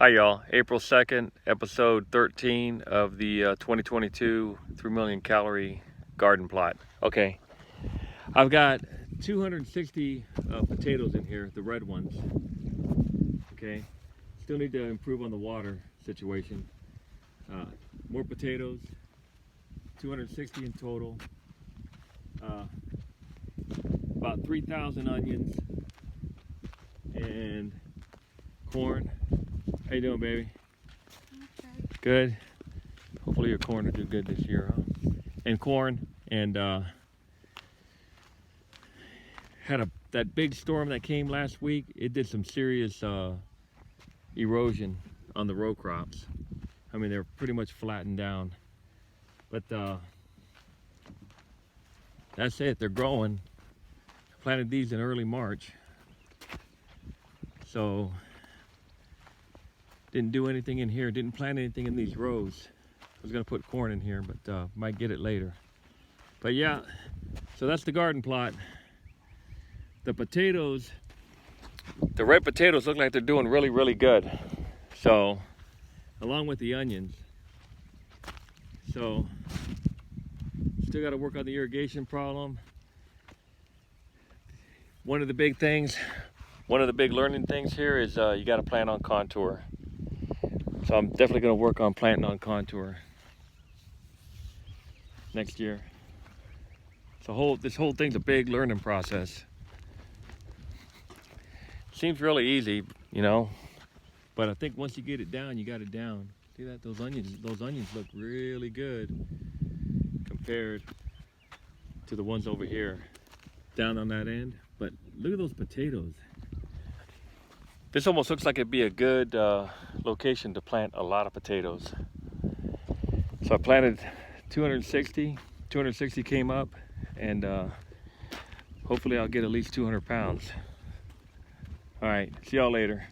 Hi y'all, April 2nd, episode 13 of the 2022 3 million calorie garden plot. Okay, I've got 260 potatoes in here, the red ones. Okay, still need to improve on the water situation. More potatoes, 260 in total. About 3,000 onions and corn. How you doing, baby? Okay. Good. Hopefully your corn will do good this year, huh? And corn, and had that big storm that came last week. It did some serious erosion on the row crops. I mean, they're pretty much flattened down. But that's it. They're growing. I planted these in early March, so didn't do anything in here, didn't plant anything in these rows. I was gonna put corn in here, but might get it later. But yeah, so that's the garden plot. The potatoes, the red potatoes look like they're doing really, really good. So, along with the onions. So, still gotta work on the irrigation problem. One of the big learning things here is you gotta plant on contour. So I'm definitely going to work on planting on contour next year. This whole thing's a big learning process. Seems really easy, you know, but I think once you get it down, you got it down. See that? Those onions look really good compared to the ones over here down on that end. But look at those potatoes. This almost looks like it'd be a good location to plant a lot of potatoes. So I planted 260 came up, and hopefully I'll get at least 200 pounds. All right, see y'all later.